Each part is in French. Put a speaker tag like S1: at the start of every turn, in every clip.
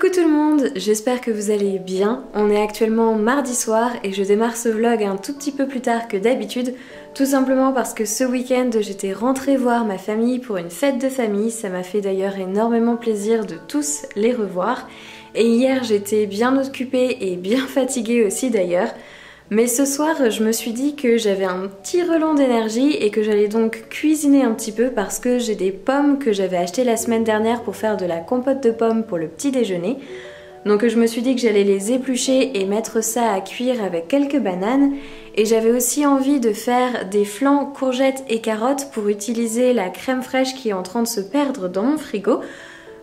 S1: Coucou tout le monde, j'espère que vous allez bien. On est actuellement mardi soir et je démarre ce vlog un tout petit peu plus tard que d'habitude, tout simplement parce que ce week-end j'étais rentrée voir ma famille pour une fête de famille. Ça m'a fait d'ailleurs énormément plaisir de tous les revoir. Et hier j'étais bien occupée et bien fatiguée aussi d'ailleurs. Mais ce soir, je me suis dit que j'avais un petit relent d'énergie et que j'allais donc cuisiner un petit peu parce que j'ai des pommes que j'avais achetées la semaine dernière pour faire de la compote de pommes pour le petit déjeuner. Donc je me suis dit que j'allais les éplucher et mettre ça à cuire avec quelques bananes. Et j'avais aussi envie de faire des flancs courgettes et carottes pour utiliser la crème fraîche qui est en train de se perdre dans mon frigo.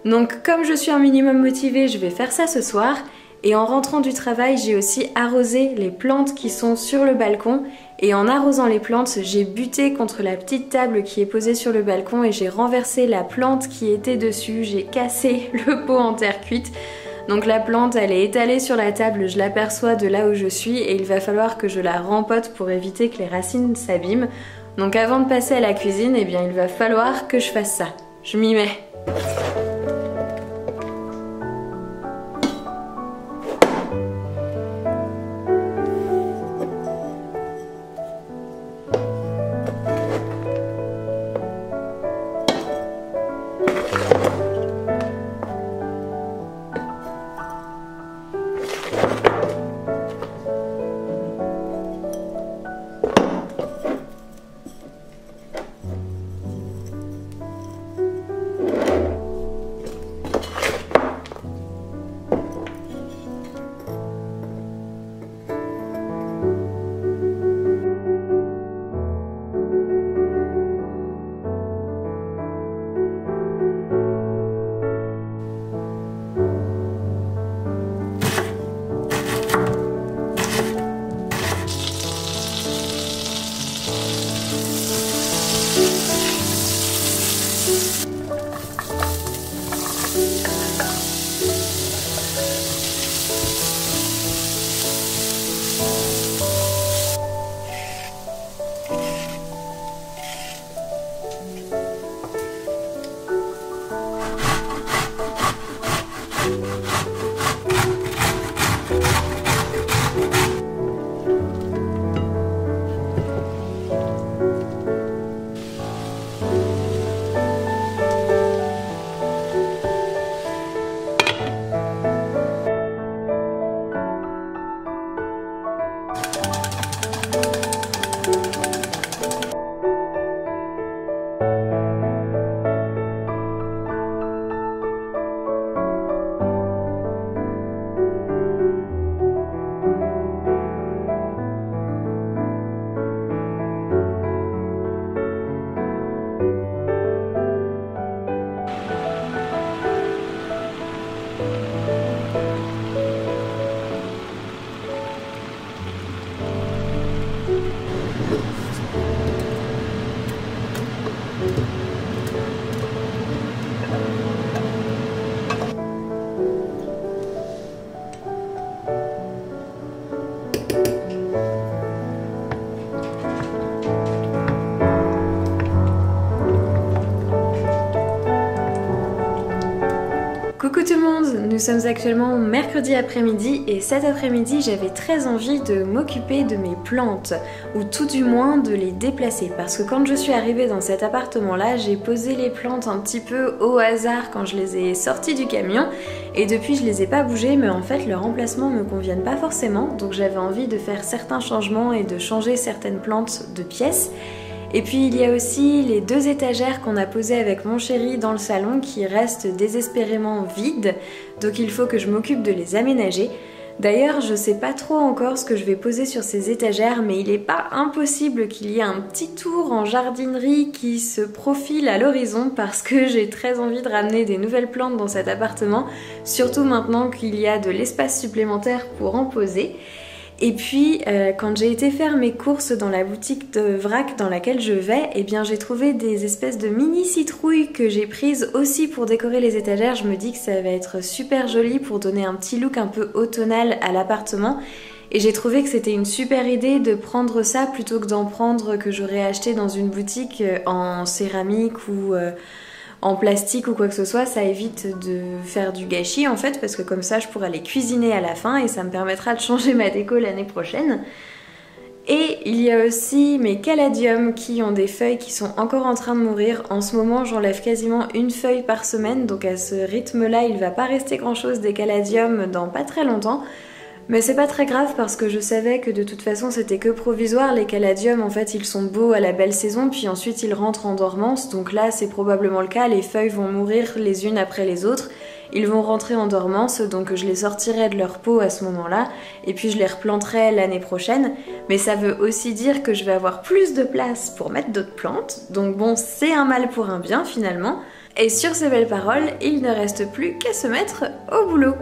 S1: Donc comme je suis un minimum motivée, je vais faire ça ce soir. Et en rentrant du travail, j'ai aussi arrosé les plantes qui sont sur le balcon. Et en arrosant les plantes, j'ai buté contre la petite table qui est posée sur le balcon et j'ai renversé la plante qui était dessus. J'ai cassé le pot en terre cuite. Donc la plante, elle est étalée sur la table, je l'aperçois de là où je suis et il va falloir que je la rempote pour éviter que les racines s'abîment. Donc avant de passer à la cuisine, eh bien il va falloir que je fasse ça. Je m'y mets. Coucou tout le monde, nous sommes actuellement mercredi après-midi et cet après-midi j'avais très envie de m'occuper de mes plantes ou tout du moins de les déplacer parce que quand je suis arrivée dans cet appartement là j'ai posé les plantes un petit peu au hasard quand je les ai sorties du camion et depuis je les ai pas bougées mais en fait leur emplacement me conviennent pas forcément donc j'avais envie de faire certains changements et de changer certaines plantes de pièces. Et puis il y a aussi les deux étagères qu'on a posées avec mon chéri dans le salon qui restent désespérément vides, donc il faut que je m'occupe de les aménager. D'ailleurs je sais pas trop encore ce que je vais poser sur ces étagères mais il est pas impossible qu'il y ait un petit tour en jardinerie qui se profile à l'horizon parce que j'ai très envie de ramener des nouvelles plantes dans cet appartement, surtout maintenant qu'il y a de l'espace supplémentaire pour en poser. Et puis quand j'ai été faire mes courses dans la boutique de vrac dans laquelle je vais, eh bien j'ai trouvé des espèces de mini citrouilles que j'ai prises aussi pour décorer les étagères. Je me dis que ça va être super joli pour donner un petit look un peu automnal à l'appartement. Et j'ai trouvé que c'était une super idée de prendre ça plutôt que d'en prendre que j'aurais acheté dans une boutique en céramique en plastique ou quoi que ce soit, ça évite de faire du gâchis en fait, parce que comme ça je pourrais les cuisiner à la fin et ça me permettra de changer ma déco l'année prochaine. Et il y a aussi mes caladiums qui ont des feuilles qui sont encore en train de mourir. En ce moment j'enlève quasiment une feuille par semaine, donc à ce rythme là il va pas rester grand chose des caladiums dans pas très longtemps. Mais c'est pas très grave parce que je savais que de toute façon c'était que provisoire. Les caladiums en fait ils sont beaux à la belle saison puis ensuite ils rentrent en dormance, donc là c'est probablement le cas, les feuilles vont mourir les unes après les autres. Ils vont rentrer en dormance, donc je les sortirai de leur pot à ce moment-là et puis je les replanterai l'année prochaine. Mais ça veut aussi dire que je vais avoir plus de place pour mettre d'autres plantes, donc bon, c'est un mal pour un bien finalement. Et sur ces belles paroles, il ne reste plus qu'à se mettre au boulot.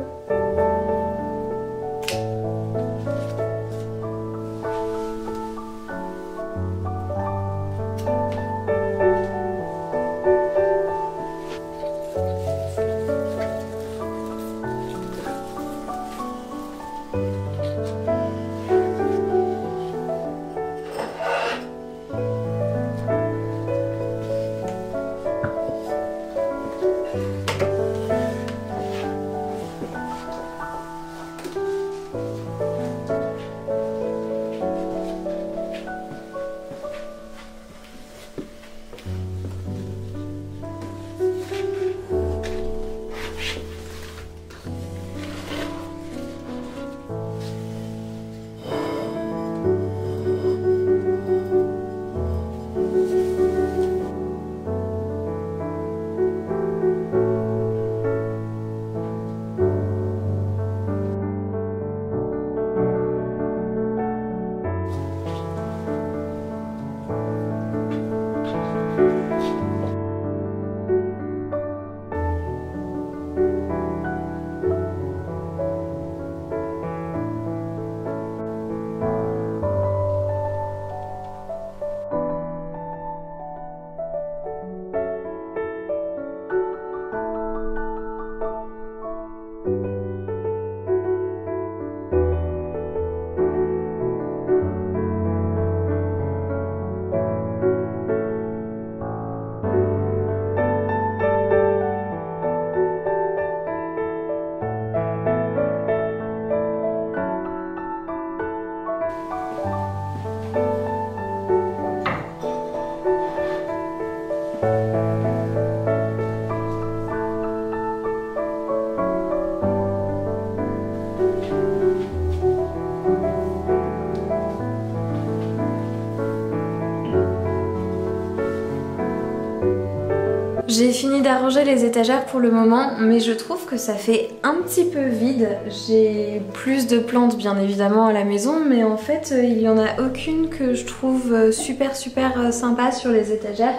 S1: J'ai fini d'arranger les étagères pour le moment, mais je trouve que ça fait un petit peu vide. J'ai plus de plantes bien évidemment à la maison, mais en fait il n'y en a aucune que je trouve super sympa sur les étagères.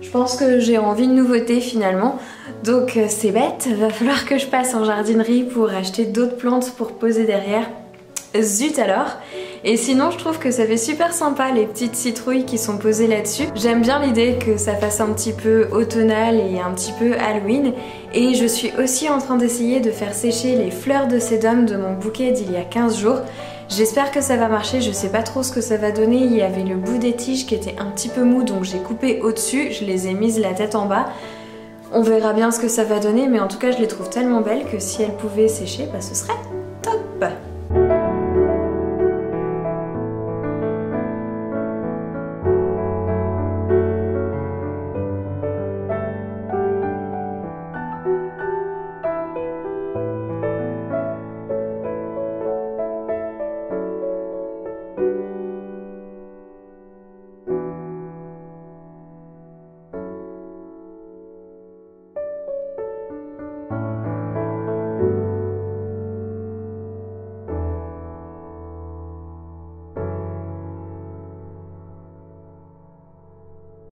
S1: Je pense que j'ai envie de nouveautés finalement, donc c'est bête, va falloir que je passe en jardinerie pour acheter d'autres plantes pour poser derrière. Zut alors! Et sinon je trouve que ça fait super sympa les petites citrouilles qui sont posées là-dessus. J'aime bien l'idée que ça fasse un petit peu automnal et un petit peu Halloween. Et je suis aussi en train d'essayer de faire sécher les fleurs de sédum de mon bouquet d'il y a 15 jours. J'espère que ça va marcher, je sais pas trop ce que ça va donner. Il y avait le bout des tiges qui était un petit peu mou, donc j'ai coupé au-dessus, je les ai mises la tête en bas. On verra bien ce que ça va donner, mais en tout cas je les trouve tellement belles que si elles pouvaient sécher, bah ce serait